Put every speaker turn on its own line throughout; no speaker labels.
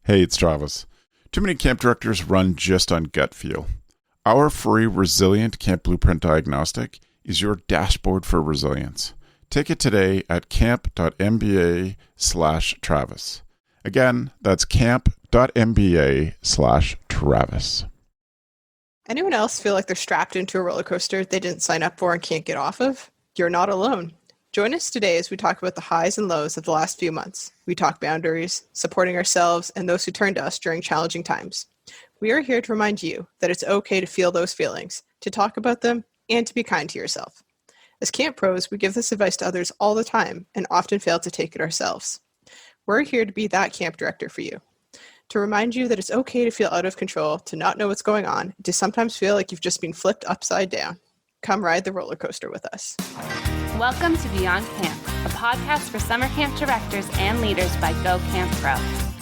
Hey, it's Travis. Too many camp directors run just on gut feel. Our free Resilient Camp Blueprint Diagnostic is your dashboard for resilience. Take it today at camp.mba/Travis. Again, that's camp.mba/Travis.
Anyone else feel like they're strapped into a roller coaster they didn't sign up for and can't get off of? You're not alone. Join us today as we talk about the highs and lows of the last few months. We talk boundaries, supporting ourselves, and those who turn to us during challenging times. We are here to remind you that it's okay to feel those feelings, to talk about them, and to be kind to yourself. As camp pros, we give this advice to others all the time and often fail to take it ourselves. We're here to be that camp director for you, to remind you that it's okay to feel out of control, to not know what's going on, to sometimes feel like you've just been flipped upside down. Come ride the roller coaster with us.
Welcome to Beyond Camp, a podcast for summer camp directors and leaders by Go Camp Pro.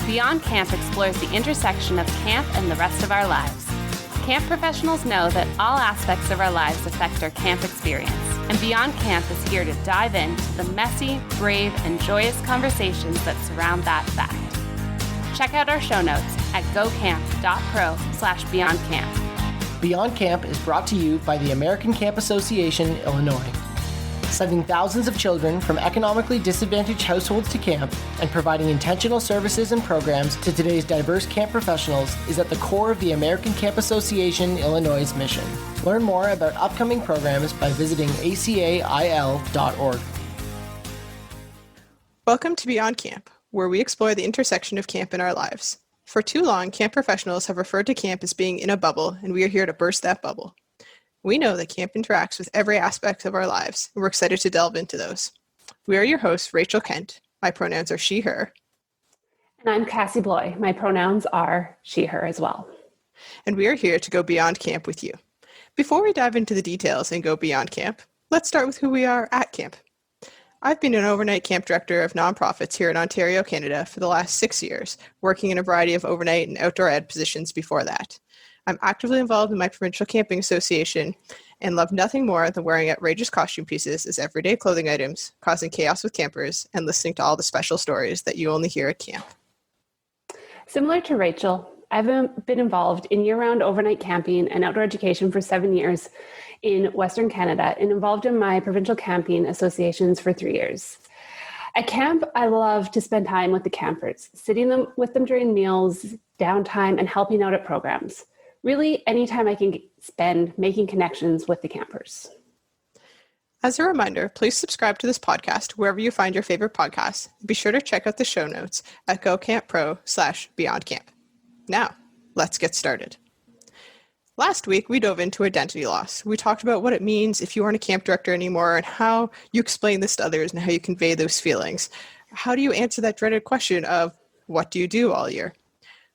Beyond Camp explores the intersection of camp and the rest of our lives. Camp professionals know that all aspects of our lives affect our camp experience, and Beyond Camp is here to dive into the messy, brave, and joyous conversations that surround that fact. Check out our show notes at gocamp.pro/beyondcamp.
Beyond Camp is brought to you by the American Camp Association, Illinois. Sending thousands of children from economically disadvantaged households to camp and providing intentional services and programs to today's diverse camp professionals is at the core of the American Camp Association, Illinois' mission. Learn more about upcoming programs by visiting acail.org.
Welcome to Beyond Camp, where we explore the intersection of camp in our lives. For too long, camp professionals have referred to camp as being in a bubble, and we are here to burst that bubble. We know that camp interacts with every aspect of our lives, and we're excited to delve into those. We are your hosts, Rachel Kent. My pronouns are she, her.
And I'm Cassie Bloy. My pronouns are she, her as well.
And we are here to go beyond camp with you. Before we dive into the details and go beyond camp, let's start with who we are at camp. I've been an overnight camp director of nonprofits here in Ontario, Canada for the last 6 years, working in a variety of overnight and outdoor ed positions before that. I'm actively involved in my provincial camping association and love nothing more than wearing outrageous costume pieces as everyday clothing items, causing chaos with campers, and listening to all the special stories that you only hear at camp.
Similar to Rachel, I've been involved in year-round overnight camping and outdoor education for 7 years in Western Canada and involved in my provincial camping associations for 3 years. At camp, I love to spend time with the campers, sitting with them during meals, downtime, and helping out at programs. Really, anytime I can spend making connections with the campers.
As a reminder, please subscribe to this podcast wherever you find your favorite podcasts. Be sure to check out the show notes at gocamppro/beyondcamp. Now, let's get started. Last week, we dove into identity loss. We talked about what it means if you aren't a camp director anymore and how you explain this to others and how you convey those feelings. How do you answer that dreaded question of, what do you do all year?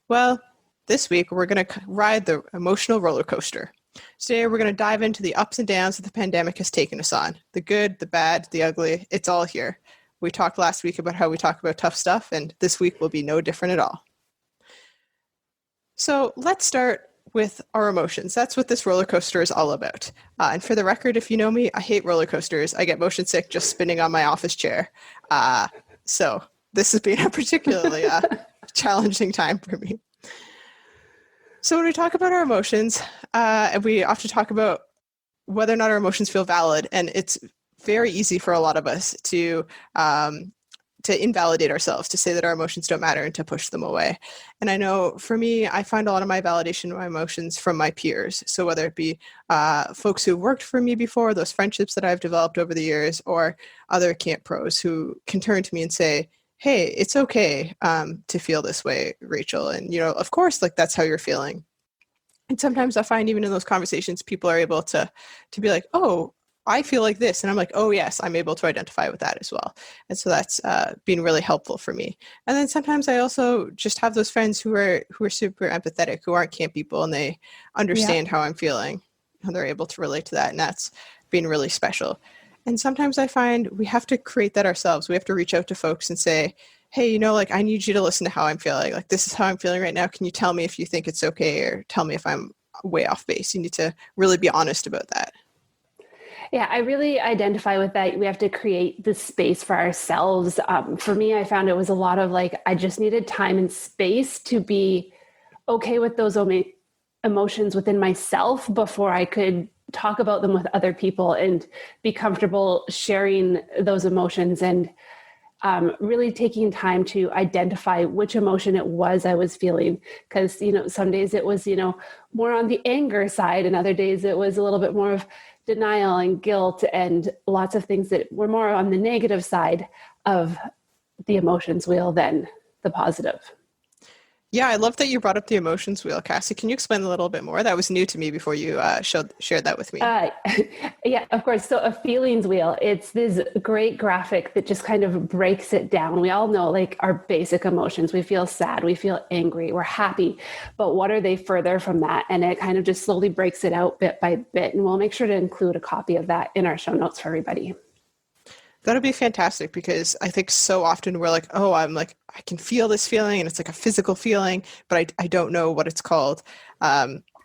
Well, this week, we're going to ride the emotional roller coaster. Today, we're going to dive into the ups and downs that the pandemic has taken us on. The good, the bad, the ugly, it's all here. We talked last week about how we talk about tough stuff, and this week will be no different at all. So let's start with our emotions. That's what this roller coaster is all about. And for the record, if you know me, I hate roller coasters. I get motion sick just spinning on my office chair. So this has been a particularly challenging time for me. So when we talk about our emotions, and we often talk about whether or not our emotions feel valid, and it's very easy for a lot of us to invalidate ourselves, to say that our emotions don't matter and to push them away. And I know for me, I find a lot of my validation of my emotions from my peers. So whether it be folks who worked for me before, those friendships that I've developed over the years, or other camp pros who can turn to me and say, hey, it's okay to feel this way, Rachel. And, of course, like that's how you're feeling. And sometimes I find even in those conversations, people are able to be like, oh, I feel like this. And I'm like, oh, yes, I'm able to identify with that as well. And so that's been really helpful for me. And then sometimes I also just have those friends who are super empathetic, who aren't camp people, and they understand how I'm feeling, and they're able to relate to that. And that's been really special. And sometimes I find we have to create that ourselves. We have to reach out to folks and say, hey, I need you to listen to how I'm feeling. Like, this is how I'm feeling right now. Can you tell me if you think it's okay, or tell me if I'm way off base? You need to really be honest about that.
Yeah, I really identify with that. We have to create the space for ourselves. For me, I found it was a lot of like, I just needed time and space to be okay with those emotions within myself before I could talk about them with other people and be comfortable sharing those emotions, and really taking time to identify which emotion it was I was feeling. Because, some days it was, more on the anger side, and other days it was a little bit more of denial and guilt and lots of things that were more on the negative side of the emotions wheel than the positive.
Yeah, I love that you brought up the emotions wheel, Cassie. Can you explain a little bit more? That was new to me before you shared that with me.
Yeah, of course. So a feelings wheel, it's this great graphic that just kind of breaks it down. We all know like our basic emotions. We feel sad, we feel angry, we're happy, but what are they further from that? And it kind of just slowly breaks it out bit by bit. And we'll make sure to include a copy of that in our show notes for everybody.
That'll be fantastic, because I think so often we're like, oh, I can feel this feeling, and it's like a physical feeling, but I don't know what it's called.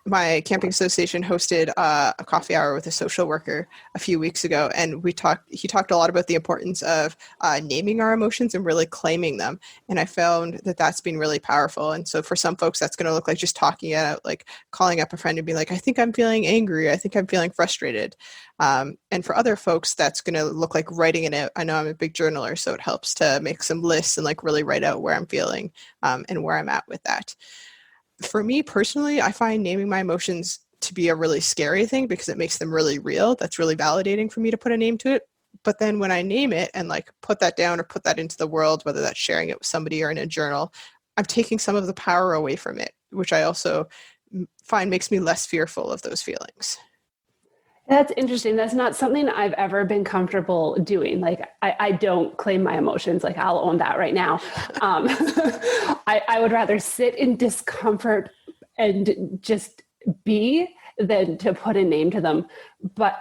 My camping association hosted a coffee hour with a social worker a few weeks ago, and he talked a lot about the importance of naming our emotions and really claiming them. And I found that that's been really powerful. And so for some folks, that's going to look like just talking it out, like calling up a friend and being like, I think I'm feeling angry. I think I'm feeling frustrated. And for other folks, that's going to look like writing it out. I know I'm a big journaler, so it helps to make some lists and like really write out where I'm feeling and where I'm at with that. For me personally, I find naming my emotions to be a really scary thing, because it makes them really real. That's really validating for me to put a name to it. But then when I name it and like put that down or put that into the world, whether that's sharing it with somebody or in a journal, I'm taking some of the power away from it, which I also find makes me less fearful of those feelings.
That's interesting. That's not something I've ever been comfortable doing. Like, I don't claim my emotions. Like, I'll own that right now. I would rather sit in discomfort and just be than to put a name to them. But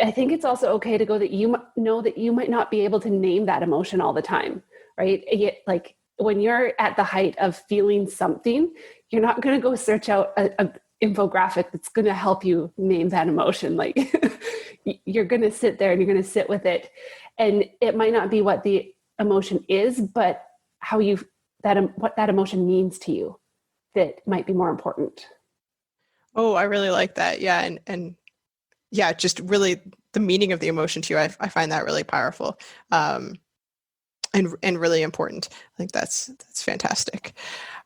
I think it's also okay to go that you know that you might not be able to name that emotion all the time, right? Like, when you're at the height of feeling something, you're not going to go search out a infographic that's going to help you name that emotion. Like, you're going to sit there and you're going to sit with it, and it might not be what the emotion is, but what that emotion means to you that might be more important.
Oh, I really like that. Yeah. And yeah, just really the meaning of the emotion to you. I find that really powerful. And really important. I think that's fantastic.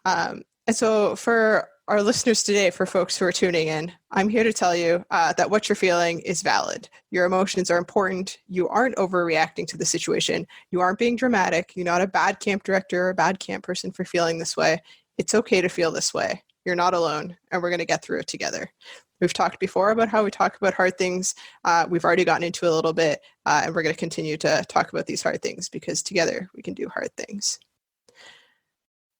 And so for our listeners today, for folks who are tuning in, I'm here to tell you that what you're feeling is valid. Your emotions are important. You aren't overreacting to the situation. You aren't being dramatic. You're not a bad camp director or a bad camp person for feeling this way. It's okay to feel this way. You're not alone, and we're going to get through it together. We've talked before about how we talk about hard things. We've already gotten into a little bit, and we're going to continue to talk about these hard things, because together we can do hard things.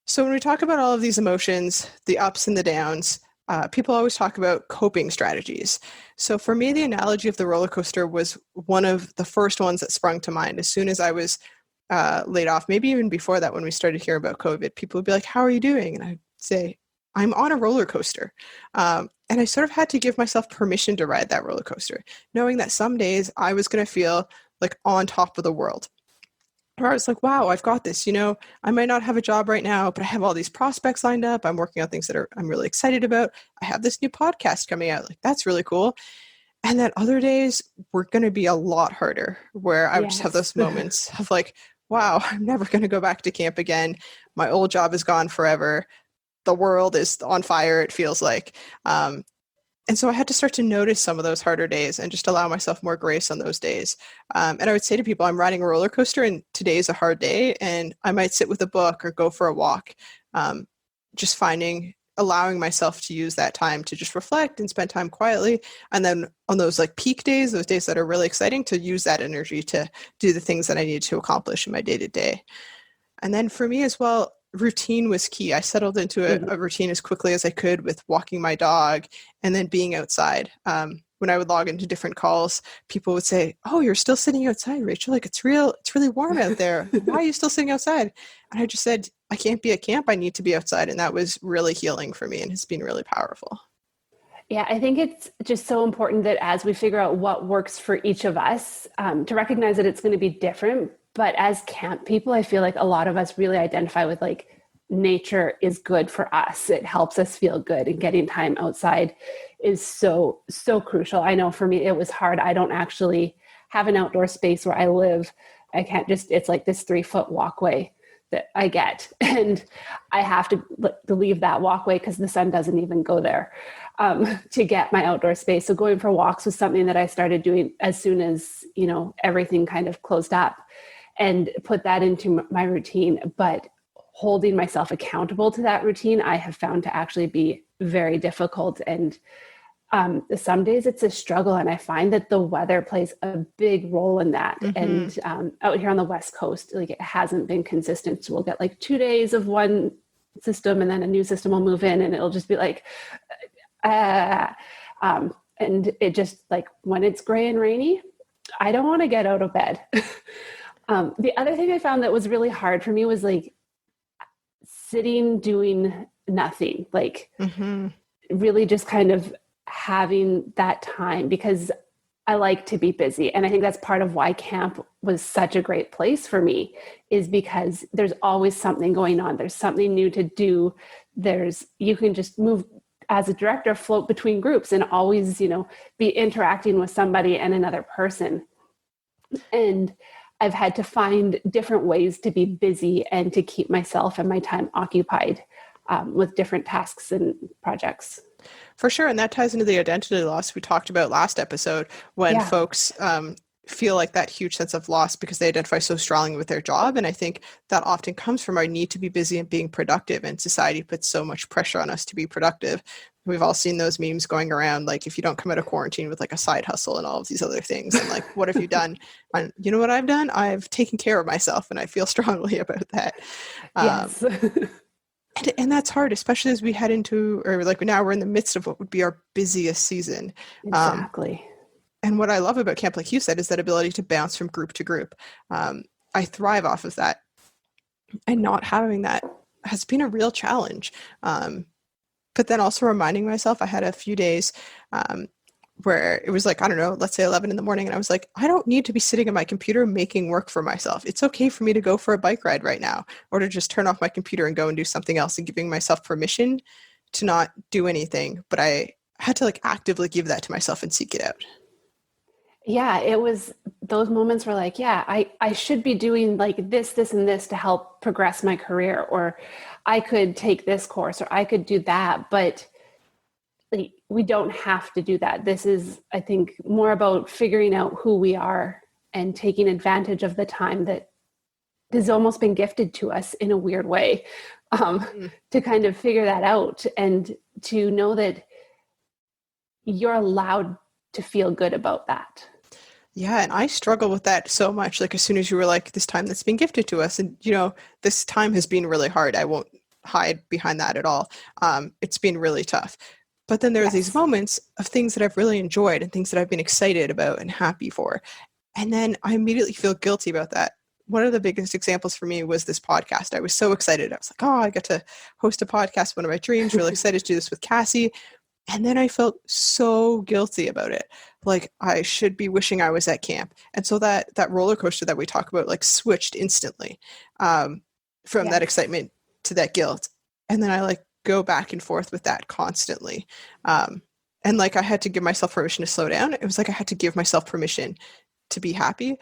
So when we talk about all of these emotions, the ups and the downs, people always talk about coping strategies. So for me, the analogy of the roller coaster was one of the first ones that sprung to mind. As soon as I was laid off, maybe even before that, when we started hearing about COVID, people would be like, how are you doing? And I'd say, I'm on a roller coaster. And I sort of had to give myself permission to ride that roller coaster, knowing that some days I was going to feel like on top of the world. Or I was like, wow, I've got this. I might not have a job right now, but I have all these prospects lined up. I'm working on things that I'm really excited about. I have this new podcast coming out. Like, that's really cool. And then other days were going to be a lot harder, where I would just have those moments of like, wow, I'm never going to go back to camp again. My old job is gone forever. The world is on fire, it feels like. And so I had to start to notice some of those harder days and just allow myself more grace on those days. And I would say to people, I'm riding a roller coaster and today is a hard day, and I might sit with a book or go for a walk. Just allowing myself to use that time to just reflect and spend time quietly. And then on those like peak days, those days that are really exciting, to use that energy to do the things that I needed to accomplish in my day-to-day. And then for me as well, routine was key. I settled into a routine as quickly as I could with walking my dog and then being outside. When I would log into different calls, people would say, oh, you're still sitting outside, Rachel. Like, it's really warm out there. Why are you still sitting outside? And I just said, I can't be at camp. I need to be outside. And that was really healing for me and has been really powerful.
Yeah, I think it's just so important that as we figure out what works for each of us, to recognize that it's going to be different. But as camp people, I feel like a lot of us really identify with like nature is good for us. It helps us feel good, and getting time outside is so, so crucial. I know for me, it was hard. I don't actually have an outdoor space where I live. I can't just, it's like this 3-foot walkway that I get. And I have to leave that walkway because the sun doesn't even go there to get my outdoor space. So going for walks was something that I started doing as soon as, everything kind of closed up, and put that into my routine. But holding myself accountable to that routine, I have found to actually be very difficult. And some days it's a struggle. And I find that the weather plays a big role in that. Mm-hmm. And out here on the West Coast, like it hasn't been consistent. So we'll get like 2 days of one system, and then a new system will move in, and it'll just be like, and it just like when it's gray and rainy, I don't want to get out of bed. The other thing I found that was really hard for me was like sitting, doing nothing, like really just kind of having that time, because I like to be busy. And I think that's part of why camp was such a great place for me, is because there's always something going on. There's something new to do. You can just move as a director, float between groups and always, be interacting with somebody and another person. And I've had to find different ways to be busy and to keep myself and my time occupied with different tasks and projects.
For sure. And that ties into the identity loss we talked about last episode, when folks feel like that huge sense of loss because they identify so strongly with their job. And I think that often comes from our need to be busy and being productive, and society puts so much pressure on us to be productive. We've all seen those memes going around, like if you don't come out of quarantine with like a side hustle and all of these other things, and like, what have you done? And you know what I've done? I've taken care of myself, and I feel strongly about that.
Yes.
And that's hard, especially as we head into, or like now we're in the midst of what would be our busiest season.
Exactly.
And what I love about camp, like you said, is that ability to bounce from group to group. I thrive off of that. And not having that has been a real challenge. But then also reminding myself, I had a few days where it was like, I don't know, let's say 11 in the morning. And I was like, I don't need to be sitting at my computer making work for myself. It's okay for me to go for a bike ride right now, or to just turn off my computer and go and do something else, and giving myself permission to not do anything. But I had to like actively give that to myself and seek it out.
Yeah, it was those moments where like, I should be doing like this, and this to help progress my career, or I could take this course, or I could do that, but like, we don't have to do that. This is, I think, more about figuring out who we are and taking advantage of the time that has almost been gifted to us in a weird way, to kind of figure that out, and to know that you're allowed to feel good about that.
Yeah, and I struggle with that so much. Like as soon as you were like, this time that's been gifted to us, and this time has been really hard. I won't hide behind that at all. It's been really tough. But then there's these moments of things that I've really enjoyed and things that I've been excited about and happy for. And then I immediately feel guilty about that. One of the biggest examples for me was this podcast. I was so excited. I was like, I get to host a podcast, one of my dreams, really excited to do this with Cassie. And then I felt so guilty about it. Like I should be wishing I was at camp. And so that roller coaster that we talk about, like switched instantly from that excitement to that guilt. And then I like go back and forth with that constantly. And like I had to give myself permission to slow down. It was like I had to give myself permission to be happy,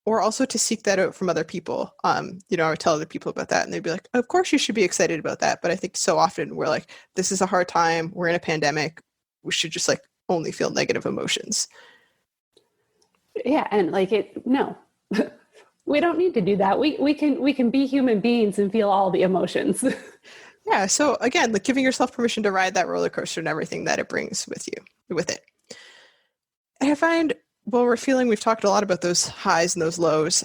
or also to seek that out from other people. I would tell other people about that, and they'd be like, of course you should be excited about that. But I think so often we're like, this is a hard time. We're in a pandemic. We should just like only feel negative emotions.
Yeah. And like no, we don't need to do that. We can be human beings and feel all the emotions.
Yeah. So again, like giving yourself permission to ride that roller coaster and everything that it brings with it. And I find, we've talked a lot about those highs and those lows.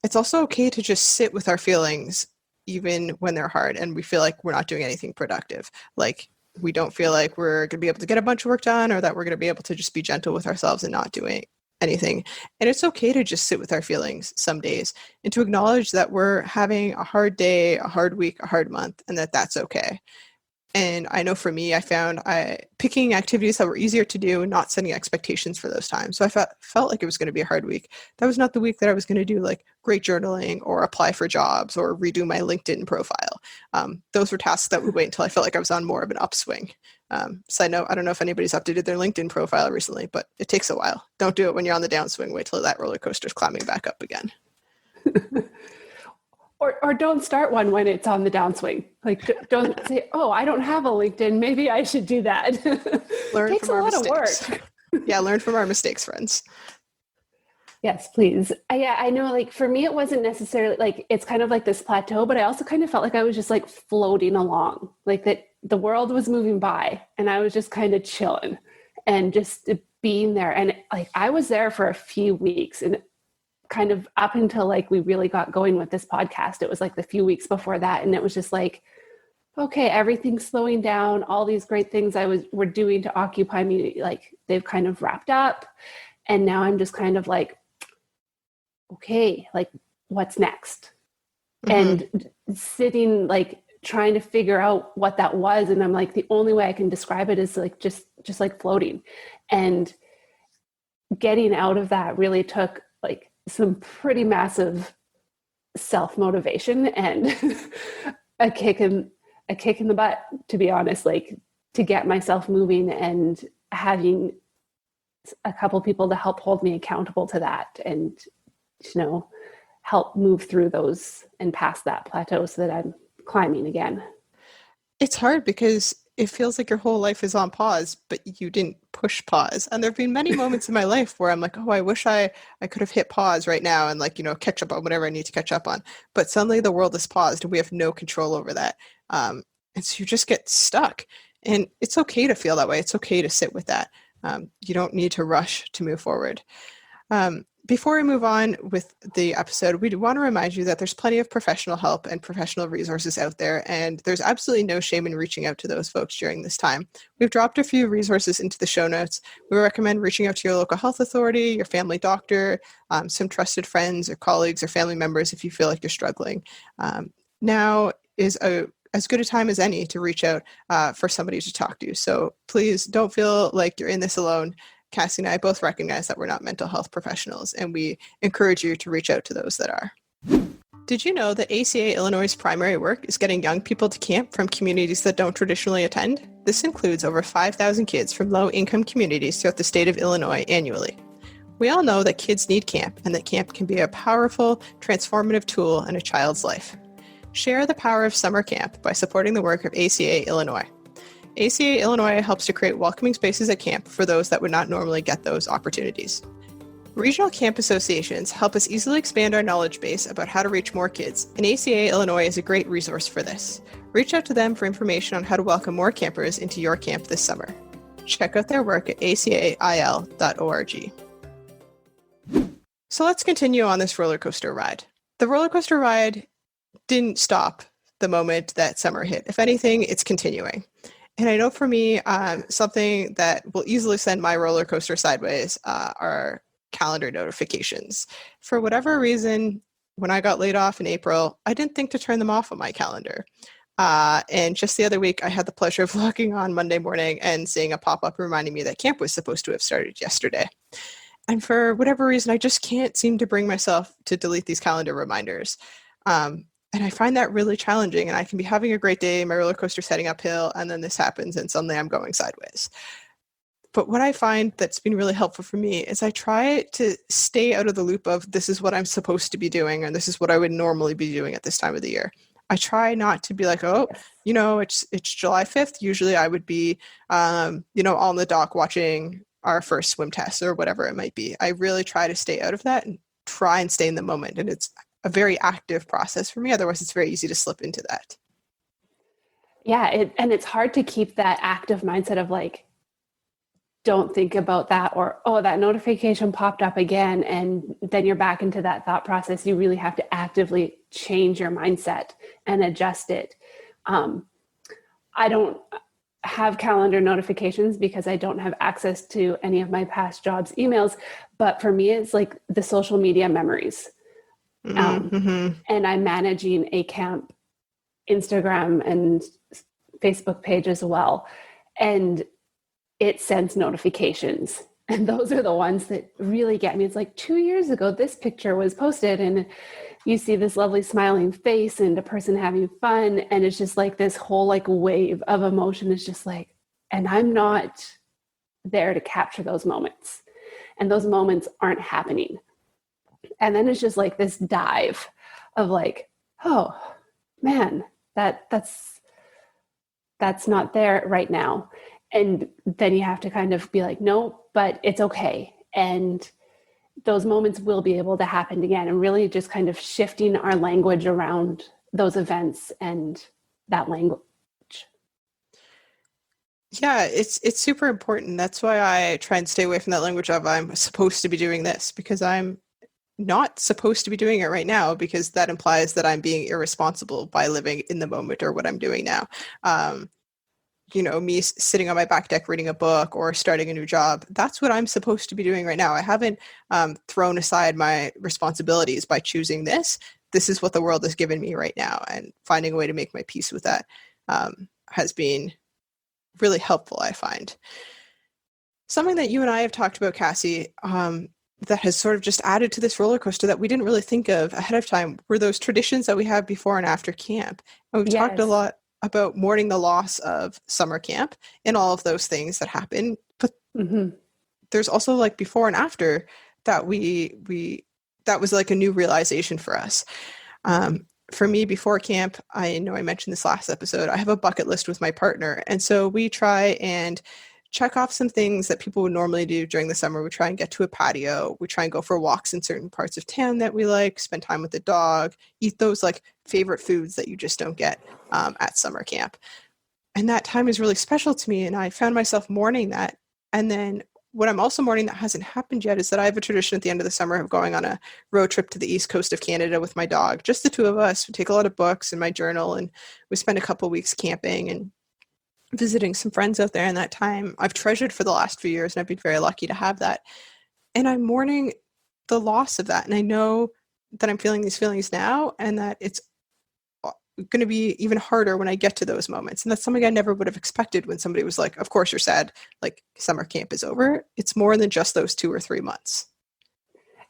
It's also okay to just sit with our feelings, even when they're hard and we feel like we're not doing anything productive. Like we don't feel like we're going to be able to get a bunch of work done, or that we're going to be able to just be gentle with ourselves and not doing anything. And it's okay to just sit with our feelings some days, and to acknowledge that we're having a hard day, a hard week, a hard month, and that's okay. And I know for me, I found picking activities that were easier to do and not setting expectations for those times. So I felt like it was going to be a hard week. That was not the week that I was going to do like great journaling or apply for jobs or redo my LinkedIn profile. Those were tasks that would wait until I felt like I was on more of an upswing. Side note, I don't know if anybody's updated their LinkedIn profile recently, but it takes a while. Don't do it when you're on the downswing. Wait till that roller coaster's climbing back up again.
Or don't start one when it's on the downswing. Like, don't say, oh, I don't have a LinkedIn. Maybe I should do that.
Learn
Takes
from
a
our
lot
mistakes.
of work.
Yeah, learn from our mistakes, friends.
Yes, please. I know, like, for me, it wasn't necessarily like, it's kind of like this plateau, but I also kind of felt like I was just like floating along, like that the world was moving by and I was just kind of chilling and just being there. And like, I was there for a few weeks, and kind of up until like we really got going with this podcast, it was like the few weeks before that. And it was just like, okay, everything's slowing down. All these great things were doing to occupy me, like they've kind of wrapped up. And now I'm just kind of like, okay, like what's next? And sitting, like trying to figure out what that was. And I'm like, the only way I can describe it is like, just like floating. And getting out of that really took like some pretty massive self-motivation and a kick in the butt, to be honest, like to get myself moving and having a couple people to help hold me accountable to that and, you know, help move through those and past that plateau so that I'm climbing again.
It's hard because it feels like your whole life is on pause, but you didn't push pause. And there have been many moments in my life where I'm like, oh, I wish I could have hit pause right now and like, you know, catch up on whatever I need to catch up on. But suddenly the world is paused and we have no control over that. And so you just get stuck. And it's okay to feel that way. It's okay to sit with that. You don't need to rush to move forward. Before we move on with the episode, we want to remind you that there's plenty of professional help and professional resources out there, and there's absolutely no shame in reaching out to those folks during this time. We've dropped a few resources into the show notes. We recommend reaching out to your local health authority, your family doctor, some trusted friends or colleagues or family members if you feel like you're struggling. Now is as good a time as any to reach out for somebody to talk to. So please don't feel like you're in this alone. Cassie and I both recognize that we're not mental health professionals, and we encourage you to reach out to those that are. Did you know that ACA Illinois' primary work is getting young people to camp from communities that don't traditionally attend? This includes over 5,000 kids from low-income communities throughout the state of Illinois annually. We all know that kids need camp, and that camp can be a powerful, transformative tool in a child's life. Share the power of summer camp by supporting the work of ACA Illinois. ACA Illinois helps to create welcoming spaces at camp for those that would not normally get those opportunities. Regional camp associations help us easily expand our knowledge base about how to reach more kids, and ACA Illinois is a great resource for this. Reach out to them for information on how to welcome more campers into your camp this summer. Check out their work at acail.org. So let's continue on this roller coaster ride. The roller coaster ride didn't stop the moment that summer hit. If anything, it's continuing. And I know for me, something that will easily send my roller coaster sideways are calendar notifications. For whatever reason, when I got laid off in April, I didn't think to turn them off on my calendar. And just the other week, I had the pleasure of logging on Monday morning and seeing a pop-up reminding me that camp was supposed to have started yesterday. And for whatever reason, I just can't seem to bring myself to delete these calendar reminders. And I find that really challenging, and I can be having a great day, my roller coaster's heading uphill, and then this happens, and suddenly I'm going sideways. But what I find that's been really helpful for me is I try to stay out of the loop of this is what I'm supposed to be doing, and this is what I would normally be doing at this time of the year. I try not to be like, oh, you know, it's July 5th. Usually I would be, on the dock watching our first swim test or whatever it might be. I really try to stay out of that and try and stay in the moment. And it's a very active process for me. Otherwise, it's very easy to slip into that.
Yeah. And it's hard to keep that active mindset of like, don't think about that, or, oh, that notification popped up again. And then you're back into that thought process. You really have to actively change your mindset and adjust it. I don't have calendar notifications because I don't have access to any of my past jobs' emails. But for me, it's like the social media memories. And I'm managing a camp Instagram and Facebook page as well. And it sends notifications. And those are the ones that really get me. It's like 2 years ago, this picture was posted and you see this lovely smiling face and a person having fun. And it's just like this whole like wave of emotion is just like, and I'm not there to capture those moments. And those moments aren't happening. And then it's just like this dive of like, oh man, that's not there right now. And then you have to kind of be like, no, but it's okay. And those moments will be able to happen again, and really just kind of shifting our language around those events and that language.
Yeah, it's super important. That's why I try and stay away from that language of I'm supposed to be doing this, because I'm not supposed to be doing it right now, because that implies that I'm being irresponsible by living in the moment or what I'm doing now. Me sitting on my back deck reading a book or starting a new job, that's what I'm supposed to be doing right now. I haven't thrown aside my responsibilities by choosing this. This is what the world has given me right now, and finding a way to make my peace with that has been really helpful, I find. Something that you and I have talked about, Cassie, that has sort of just added to this roller coaster that we didn't really think of ahead of time were those traditions that we have before and after camp. And we've talked a lot about mourning the loss of summer camp and all of those things that happen. But there's also like before and after that that was like a new realization for us. For me, before camp, I know I mentioned this last episode, I have a bucket list with my partner. And so we try and check off some things that people would normally do during the summer. We try and get to a patio. We try and go for walks in certain parts of town that we like, spend time with the dog, eat those like favorite foods that you just don't get at summer camp. And that time is really special to me. And I found myself mourning that. And then what I'm also mourning that hasn't happened yet is that I have a tradition at the end of the summer of going on a road trip to the east coast of Canada with my dog, just the two of us. We take a lot of books and my journal, and we spend a couple of weeks camping and visiting some friends out there. And that time I've treasured for the last few years, and I've been very lucky to have that. And I'm mourning the loss of that. And I know that I'm feeling these feelings now, and that it's going to be even harder when I get to those moments. And that's something I never would have expected when somebody was like, of course you're sad, like summer camp is over. It's more than just those 2 or 3 months.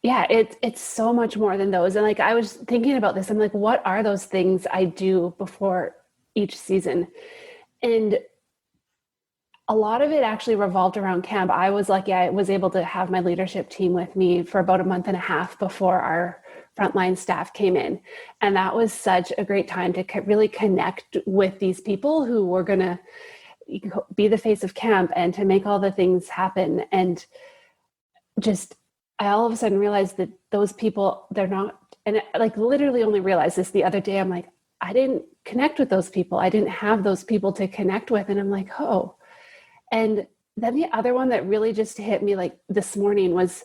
Yeah, it's so much more than those. And like, I was thinking about this. I'm like, what are those things I do before each season? And a lot of it actually revolved around camp. I was lucky I was able to have my leadership team with me for about a month and a half before our frontline staff came in. And that was such a great time to really connect with these people who were going to be the face of camp and to make all the things happen. And just, I all of a sudden realized that those people, they're not, and I like literally only realized this the other day. I'm like, I didn't connect with those people. I didn't have those people to connect with. And I'm like, oh. And then the other one that really just hit me like this morning was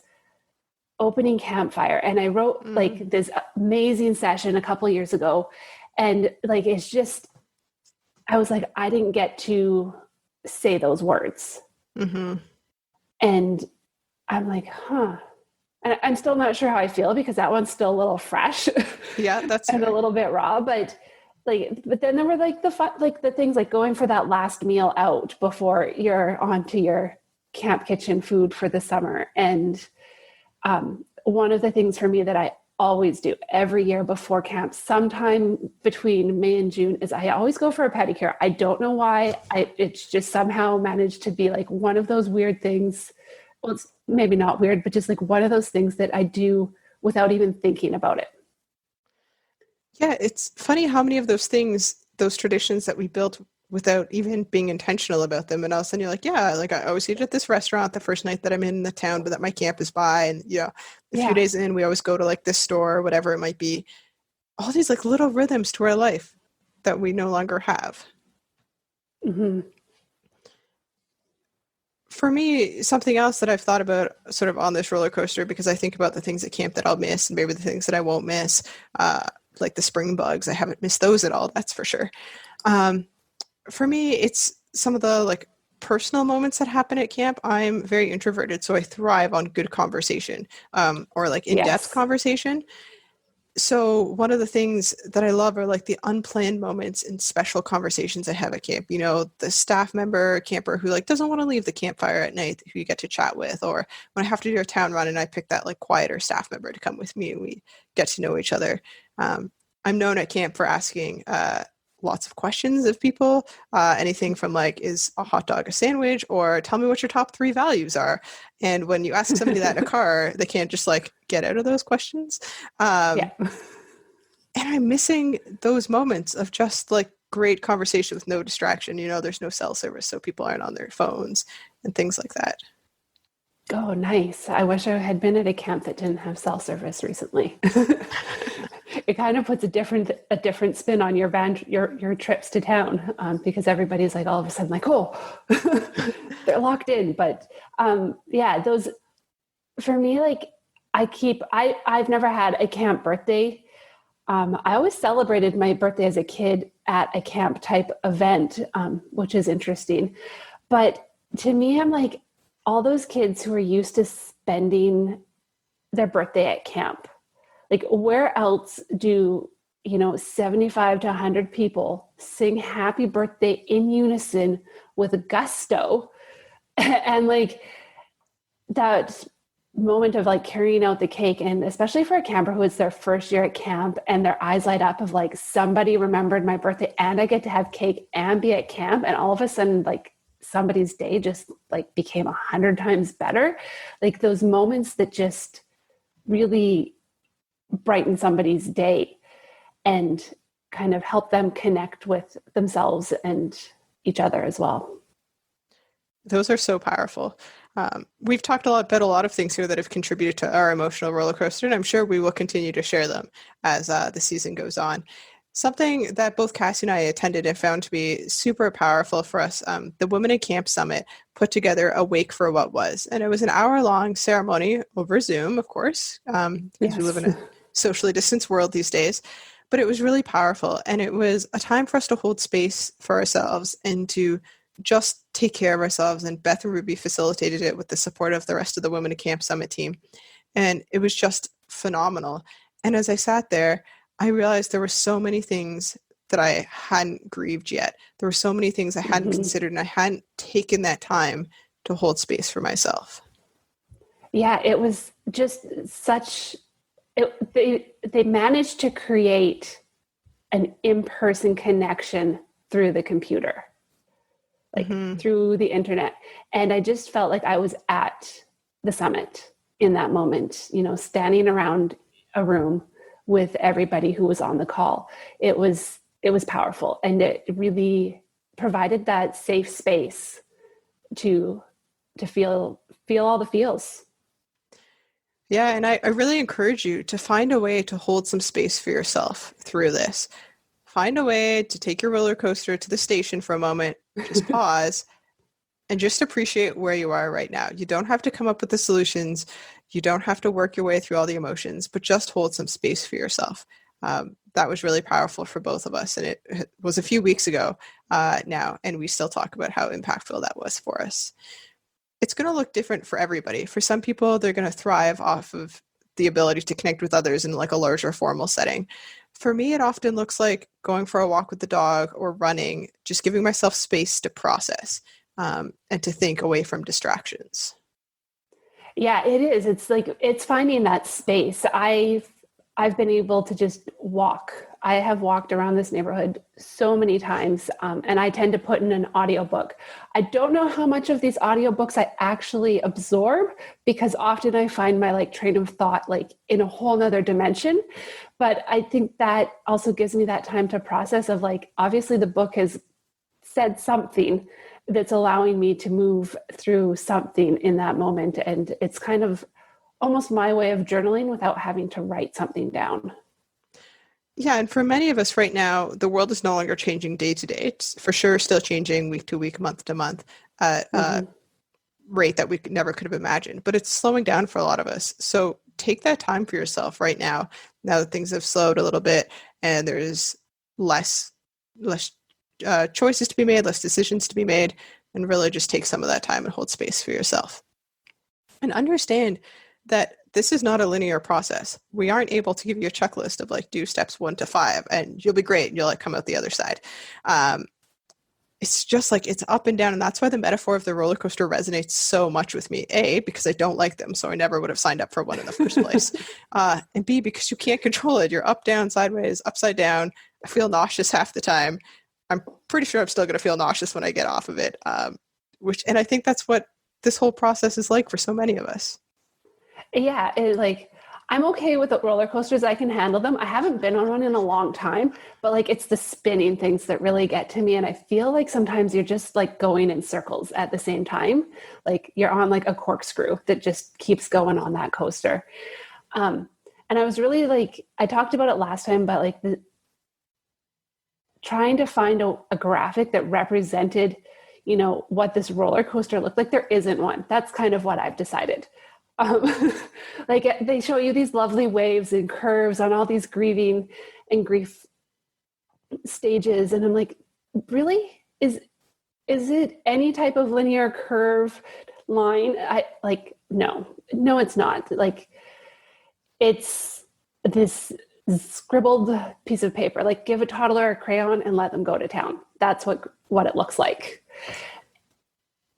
opening campfire. And I wrote like this amazing session a couple years ago. And like, it's just, I was like, I didn't get to say those words. And I'm like, huh. And I'm still not sure how I feel because that one's still a little fresh.
Yeah, that's
and a little bit raw, but then there were like the things like going for that last meal out before you're on to your camp kitchen food for the summer. And one of the things for me that I always do every year before camp, sometime between May and June, is I always go for a pedicure. I don't know why. It's just somehow managed to be like one of those weird things. Well, it's maybe not weird, but just like one of those things that I do without even thinking about it.
Yeah, it's funny how many of those things, those traditions that we built without even being intentional about them. And all of a sudden you're like, yeah, like I always eat at this restaurant the first night that I'm in the town, but that my camp is by. And a few days in, we always go to like this store or whatever it might be. All these like little rhythms to our life that we no longer have. For me, something else that I've thought about sort of on this roller coaster, because I think about the things at camp that I'll miss and maybe the things that I won't miss, like the spring bugs. I haven't missed those at all, that's for sure. For me, it's some of the like personal moments that happen at camp. I'm very introverted, so I thrive on good conversation or like in-depth conversation. So one of the things that I love are like the unplanned moments and special conversations I have at camp. You know, the staff member camper who like doesn't want to leave the campfire at night, who you get to chat with, or when I have to do a town run and I pick that like quieter staff member to come with me and we get to know each other. I'm known at camp for asking lots of questions of people, anything from like, is a hot dog a sandwich, or tell me what your top 3 values are. And when you ask somebody that in a car, they can't just like get out of those questions.
Yeah.
And I'm missing those moments of just like great conversation with no distraction. You know, there's no cell service, so people aren't on their phones and things like that.
Oh, nice. I wish I had been at a camp that didn't have cell service recently. It kind of puts a different spin on your trips to town, because everybody's like all of a sudden like, oh, they're locked in. But yeah, those for me, like I've never had a camp birthday. I always celebrated my birthday as a kid at a camp type event, which is interesting. But to me, I'm like, all those kids who are used to spending their birthday at camp, like where else do, 75 to 100 people sing happy birthday in unison with gusto? And like that moment of like carrying out the cake, and especially for a camper who it's their first year at camp and their eyes light up of like, somebody remembered my birthday and I get to have cake and be at camp, and all of a sudden like somebody's day just like became 100 times better. Like those moments that just really brighten somebody's day and kind of help them connect with themselves and each other as well.
Those are so powerful. We've talked a lot about a lot of things here that have contributed to our emotional roller coaster, and I'm sure we will continue to share them as the season goes on. Something that both Cassie and I attended and found to be super powerful for us, the Women in Camp Summit put together a Wake for What Was. And it was an hour-long ceremony over Zoom, of course, because we live in a socially distanced world these days. But it was really powerful. And it was a time for us to hold space for ourselves and to just take care of ourselves. And Beth and Ruby facilitated it with the support of the rest of the Women in Camp Summit team. And it was just phenomenal. And as I sat there, I realized there were so many things that I hadn't grieved yet. There were so many things I hadn't considered, and I hadn't taken that time to hold space for myself.
Yeah, it was just they managed to create an in-person connection through the computer, like through the internet. And I just felt like I was at the summit in that moment, standing around a room with everybody who was on the call. It was powerful, and it really provided that safe space to feel all the feels.
Yeah, and I really encourage you to find a way to hold some space for yourself through this. Find a way to take your roller coaster to the station for a moment, just pause, and just appreciate where you are right now. You don't have to come up with the solutions. You don't have to work your way through all the emotions, but just hold some space for yourself. That was really powerful for both of us. And it was a few weeks ago now, and we still talk about how impactful that was for us. It's going to look different for everybody. For some people, they're going to thrive off of the ability to connect with others in like a larger formal setting. For me, it often looks like going for a walk with the dog or running, just giving myself space to process and to think away from distractions.
Yeah, it is. It's like, it's finding that space. I've been able to just walk. I have walked around this neighborhood so many times, and I tend to put in an audiobook. I don't know how much of these audiobooks I actually absorb, because often I find my train of thought in a whole nother dimension. But I think that also gives me that time to process of obviously the book has said something that's allowing me to move through something in that moment. And it's kind of almost my way of journaling without having to write something down.
Yeah, and for many of us right now, the world is no longer changing day to day. It's for sure still changing week to week, month to month at a rate that we never could have imagined. But it's slowing down for a lot of us. So take that time for yourself right now that things have slowed a little bit and there's less choices to be made, less decisions to be made, and really just take some of that time and hold space for yourself. And understand that this is not a linear process. We aren't able to give you a checklist of like, do steps 1 to 5 and you'll be great and you'll like come out the other side. It's just like, it's up and down. And that's why the metaphor of the roller coaster resonates so much with me. A, because I don't like them, so I never would have signed up for one in the first place. And B, because you can't control it. You're up, down, sideways, upside down. I feel nauseous half the time. I'm pretty sure I'm still going to feel nauseous when I get off of it. And I think that's what this whole process is like for so many of us.
Yeah, I'm okay with the roller coasters. I can handle them. I haven't been on one in a long time, but like it's the spinning things that really get to me. And I feel like sometimes you're just like going in circles at the same time. Like you're on like a corkscrew that just keeps going on that coaster. And I was really like, I talked about it last time, but like trying to find a graphic that represented, what this roller coaster looked like. There isn't one. That's kind of what I've decided. Like they show you these lovely waves and curves on all these grieving and grief stages. And I'm like, really? Is it any type of linear curve line? No, it's not. Like it's this scribbled piece of paper. Like give a toddler a crayon and let them go to town. That's what it looks like.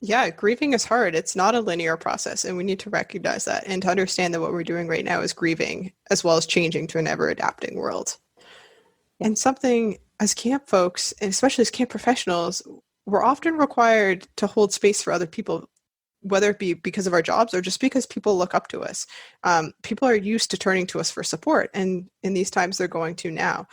Yeah, grieving is hard. It's not a linear process, and we need to recognize that and to understand that what we're doing right now is grieving as well as changing to an ever-adapting world. And something as camp folks, and especially as camp professionals, we're often required to hold space for other people, whether it be because of our jobs or just because people look up to us. People are used to turning to us for support, and in these times they're going to now.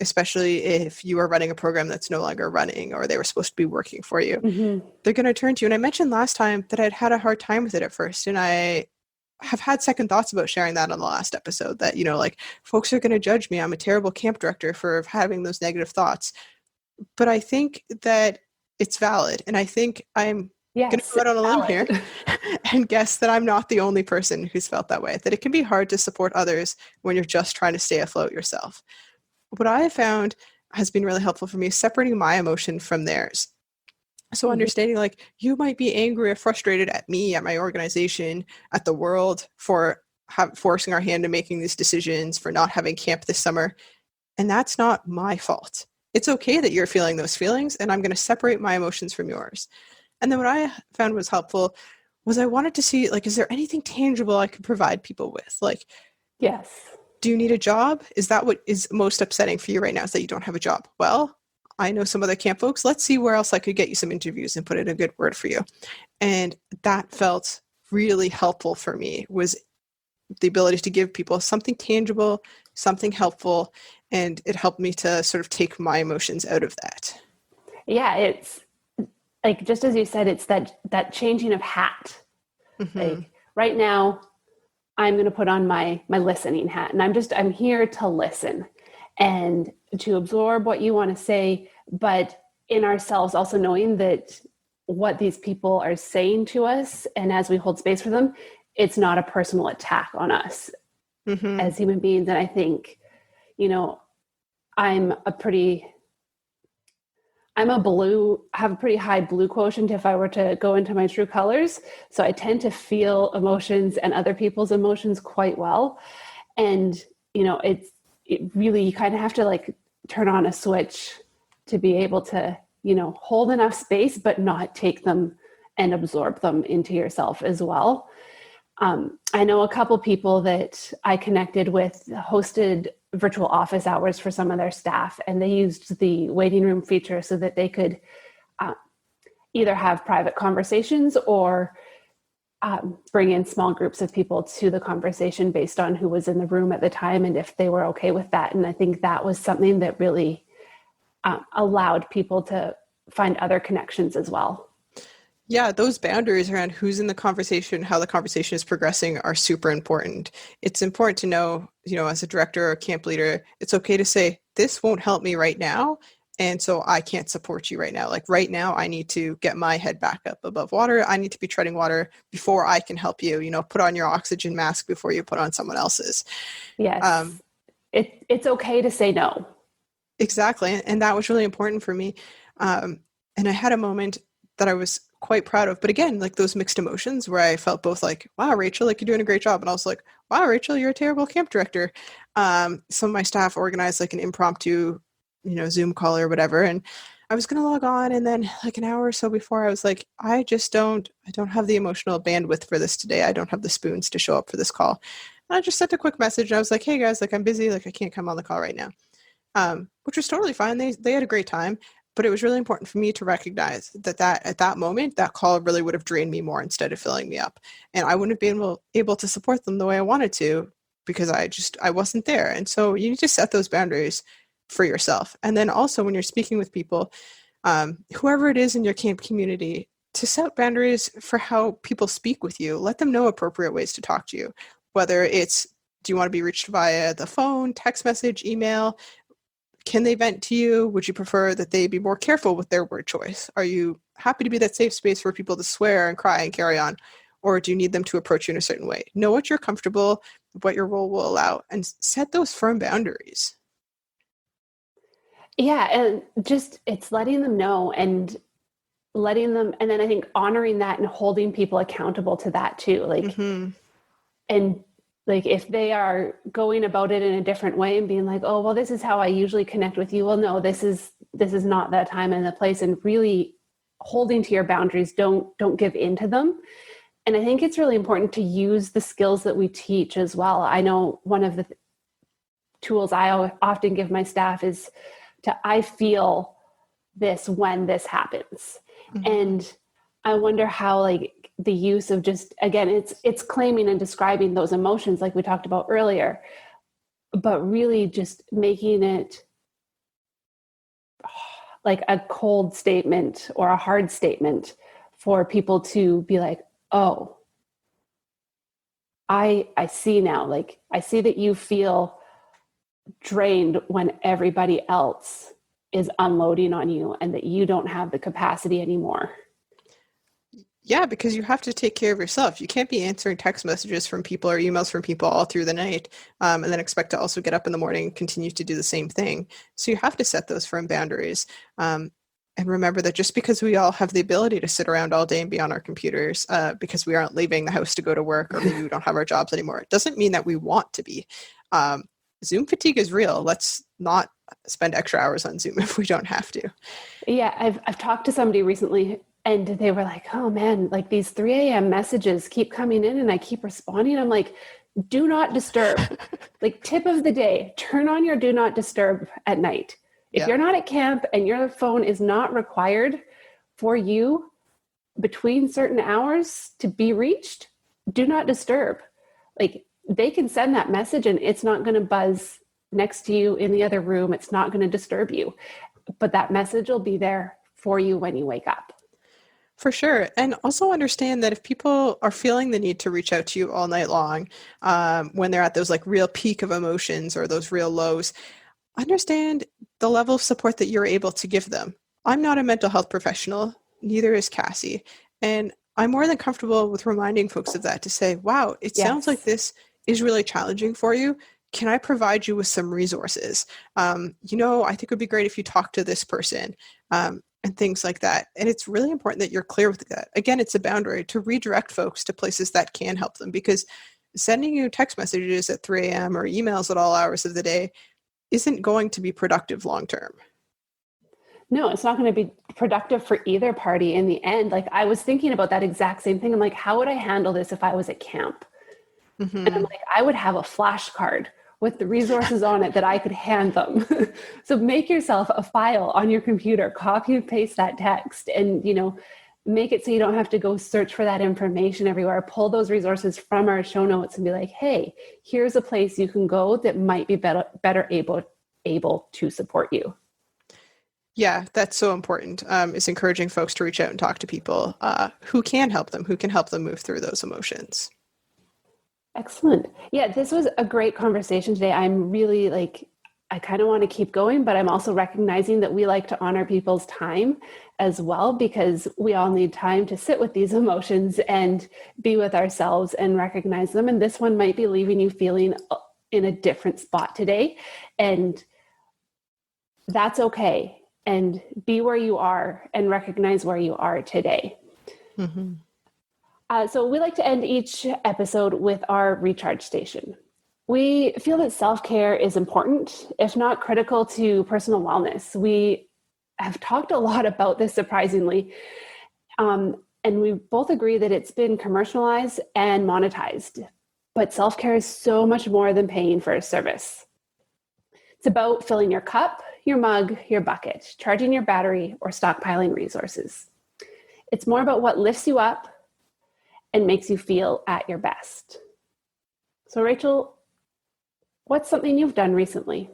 Especially if you are running a program that's no longer running or they were supposed to be working for you. Mm-hmm. They're going to turn to you. And I mentioned last time that I'd had a hard time with it at first. And I have had second thoughts about sharing that on the last episode that, like folks are going to judge me. I'm a terrible camp director for having those negative thoughts. But I think that it's valid. And I think I'm going to go out on a limb here and guess that I'm not the only person who's felt that way, that it can be hard to support others when you're just trying to stay afloat yourself. What I have found has been really helpful for me is separating my emotion from theirs. So understanding like you might be angry or frustrated at me, at my organization, at the world for forcing our hand in making these decisions, for not having camp this summer. And that's not my fault. It's okay that you're feeling those feelings, and I'm going to separate my emotions from yours. And then what I found was helpful was I wanted to see, like, is there anything tangible I could provide people with? Like,
yes.
Do you need a job? Is that what is most upsetting for you right now, is that you don't have a job? Well, I know some other camp folks. Let's see where else I could get you some interviews and put in a good word for you. And that felt really helpful for me, was the ability to give people something tangible, something helpful, and it helped me to sort of take my emotions out of that.
Yeah, it's like, just as you said, it's that changing of hat. Mm-hmm. Like right now, I'm going to put on my listening hat, and I'm here to listen and to absorb what you want to say, but in ourselves also knowing that what these people are saying to us, and as we hold space for them, it's not a personal attack on us as human beings. And I think, I have a pretty high blue quotient if I were to go into my true colors. So I tend to feel emotions and other people's emotions quite well. And, it really, you kind of have to like turn on a switch to be able to, hold enough space, but not take them and absorb them into yourself as well. I know a couple people that I connected with hosted virtual office hours for some of their staff, and they used the waiting room feature so that they could either have private conversations or bring in small groups of people to the conversation based on who was in the room at the time and if they were okay with that. And I think that was something that really allowed people to find other connections as well.
Yeah, those boundaries around who's in the conversation, how the conversation is progressing are super important. It's important to know, as a director or a camp leader, it's okay to say, this won't help me right now, and so I can't support you right now. Like right now, I need to get my head back up above water. I need to be treading water before I can help you, put on your oxygen mask before you put on someone else's.
Yes. It's okay to say no.
Exactly. And that was really important for me. And I had a moment that I was quite proud of. But again, like those mixed emotions where I felt both like, wow, Rachel, like you're doing a great job. And I was like, wow, Rachel, you're a terrible camp director. Some of my staff organized like an impromptu, Zoom call or whatever. And I was going to log on. And then like an hour or so before I was like, I don't have the emotional bandwidth for this today. I don't have the spoons to show up for this call. And I just sent a quick message. And I was like, hey guys, like I'm busy. Like I can't come on the call right now. Which was totally fine. They had a great time. But it was really important for me to recognize that at that moment, that call really would have drained me more instead of filling me up. And I wouldn't have been able to support them the way I wanted to because I wasn't there. And so you need to set those boundaries for yourself. And then also when you're speaking with people, whoever it is in your camp community, to set boundaries for how people speak with you. Let them know appropriate ways to talk to you, whether it's, do you want to be reached via the phone, text message, email? Can they vent to you? Would you prefer that they be more careful with their word choice? Are you happy to be that safe space for people to swear and cry and carry on? Or do you need them to approach you in a certain way? Know what you're comfortable, what your role will allow, and set those firm boundaries.
Yeah, and just it's letting them know and letting them, and then I think honoring that and holding people accountable to that too. Like, and like if they are going about it in a different way and being like, oh, well, this is how I usually connect with you. Well, no, this is not that time and the place, and really holding to your boundaries. Don't give into them. And I think it's really important to use the skills that we teach as well. I know one of the tools I often give my staff is I feel this when this happens. And I wonder how like the use of just, again, it's claiming and describing those emotions like we talked about earlier, but really just making it like a cold statement or a hard statement for people to be like, oh, I see now, like I see that you feel drained when everybody else is unloading on you and that you don't have the capacity anymore.
Yeah, because you have to take care of yourself. You can't be answering text messages from people or emails from people all through the night and then expect to also get up in the morning and continue to do the same thing. So you have to set those firm boundaries. And remember that just because we all have the ability to sit around all day and be on our computers because we aren't leaving the house to go to work or maybe we don't have our jobs anymore, it doesn't mean that we want to be. Zoom fatigue is real. Let's not spend extra hours on Zoom if we don't have to.
Yeah, I've talked to somebody recently and they were like, oh man, like these 3 a.m. messages keep coming in and I keep responding. I'm like, do not disturb. Like tip of the day, turn on your do not disturb at night. If you're not at camp and your phone is not required for you between certain hours to be reached, do not disturb. Like they can send that message and it's not going to buzz next to you in the other room. It's not going to disturb you, but that message will be there for you when you wake up.
For sure. And also understand that if people are feeling the need to reach out to you all night long, when they're at those like real peak of emotions or those real lows, understand the level of support that you're able to give them. I'm not a mental health professional, neither is Cassie. And I'm more than comfortable with reminding folks of that to say, wow, it sounds like this is really challenging for you. Can I provide you with some resources? I think it would be great if you talk to this person. And things like that. And it's really important that you're clear with that. Again, it's a boundary to redirect folks to places that can help them, because sending you text messages at 3 a.m. or emails at all hours of the day isn't going to be productive long term.
No, it's not going to be productive for either party in the end. Like I was thinking about that exact same thing. I'm like, how would I handle this if I was at camp? And I'm like, I would have a flashcard with the resources on it that I could hand them. So make yourself a file on your computer, copy and paste that text and, make it so you don't have to go search for that information everywhere. Pull those resources from our show notes and be like, hey, here's a place you can go that might be better able to support you.
Yeah, that's so important. It's encouraging folks to reach out and talk to people who can help them move through those emotions.
Excellent. Yeah, this was a great conversation today. I'm really I kind of want to keep going, but I'm also recognizing that we like to honor people's time as well, because we all need time to sit with these emotions and be with ourselves and recognize them. And this one might be leaving you feeling in a different spot today. And that's okay. And be where you are and recognize where you are today.
Mm-hmm.
So we like to end each episode with our recharge station. We feel that self-care is important, if not critical to personal wellness. We have talked a lot about this, surprisingly, and we both agree that it's been commercialized and monetized. But self-care is so much more than paying for a service. It's about filling your cup, your mug, your bucket, charging your battery, or stockpiling resources. It's more about what lifts you up and makes you feel at your best. So Rachel, what's something you've done recently?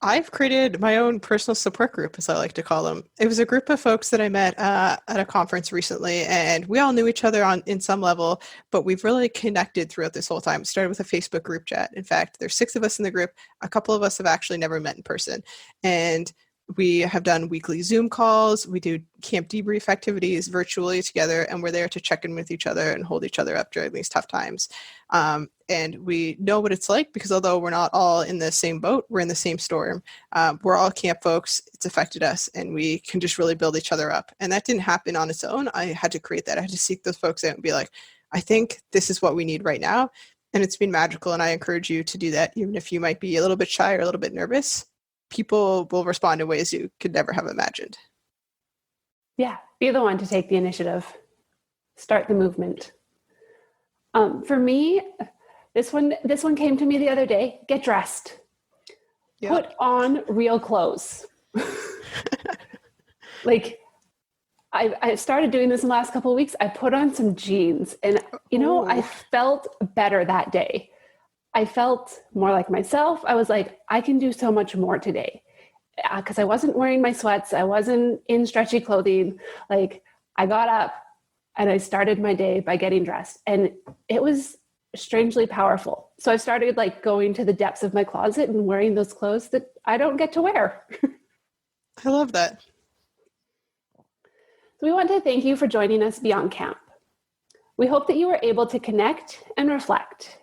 I've created my own personal support group, as I like to call them. It was a group of folks that I met at a conference recently, and we all knew each other in some level, but we've really connected throughout this whole time. It started with a Facebook group chat. In fact, there's 6 of us in the group. A couple of us have actually never met in person. And we have done weekly Zoom calls. We do camp debrief activities virtually together, and we're there to check in with each other and hold each other up during these tough times. And we know what it's like, because although we're not all in the same boat, we're in the same storm. We're all camp folks. It's affected us, and we can just really build each other up. And that didn't happen on its own. I had to create that. I had to seek those folks out and be like, I think this is what we need right now. And it's been magical. And I encourage you to do that, even if you might be a little bit shy or a little bit nervous. People will respond in ways you could never have imagined.
Yeah, be the one to take the initiative. Start the movement. For me, this one came to me the other day. Get dressed. Yep. Put on real clothes. Like, I started doing this in the last couple of weeks. I put on some jeans, and I felt better that day. I felt more like myself. I was like, I can do so much more today, because I wasn't wearing my sweats. I wasn't in stretchy clothing. Like, I got up and I started my day by getting dressed, and it was strangely powerful. So I started going to the depths of my closet and wearing those clothes that I don't get to wear.
I love that.
So we want to thank you for joining us beyond camp. We hope that you were able to connect and reflect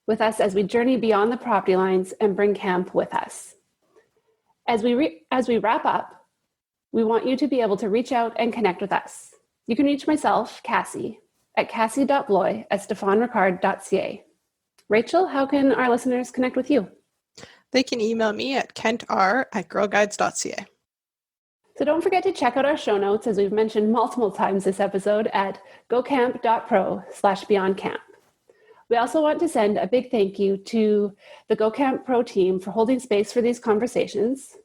with us as we journey beyond the property lines and bring camp with us. As we wrap up, we want you to be able to reach out and connect with us. You can reach myself, Cassie, at cassie.bloy@stefanricard.ca. Rachel, how can our listeners connect with you?
They can email me at kentr@girlguides.ca.
So don't forget to check out our show notes, as we've mentioned multiple times this episode, at gocamp.pro/beyondcamp. We also want to send a big thank you to the GoCamp Pro team for holding space for these conversations,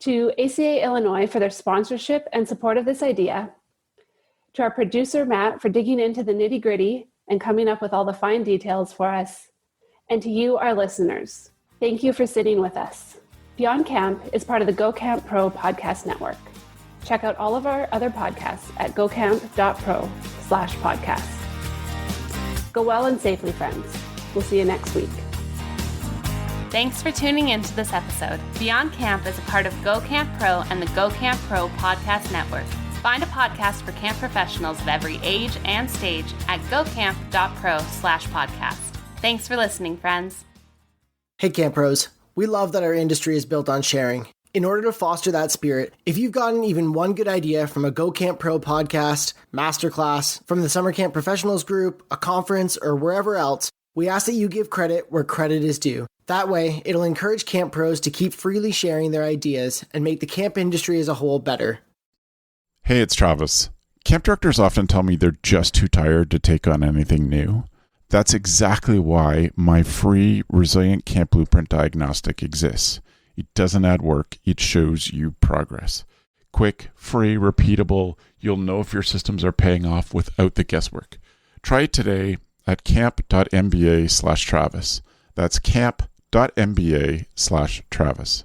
to ACA Illinois for their sponsorship and support of this idea, to our producer, Matt, for digging into the nitty-gritty and coming up with all the fine details for us, and to you, our listeners. Thank you for sitting with us. Beyond Camp is part of the GoCamp Pro podcast network. Check out all of our other podcasts at gocamp.pro/podcast. Go well and safely, friends. We'll see you next week.
Thanks for tuning in to this episode. Beyond Camp is a part of GoCamp Pro and the GoCamp Pro podcast network. Find a podcast for camp professionals of every age and stage at gocamp.pro/podcast. Thanks for listening, friends.
Hey, Camp Pros. We love that our industry is built on sharing. In order to foster that spirit, if you've gotten even one good idea from a Go Camp Pro podcast, masterclass, from the Summer Camp Professionals group, a conference, or wherever else, we ask that you give credit where credit is due. That way, it'll encourage camp pros to keep freely sharing their ideas and make the camp industry as a whole better.
Hey, it's Travis. Camp directors often tell me they're just too tired to take on anything new. That's exactly why my free Resilient Camp Blueprint Diagnostic exists. It doesn't add work, it shows you progress. Quick, free, repeatable, you'll know if your systems are paying off without the guesswork. Try it today at camp.mba/Travis. That's camp.mba/Travis.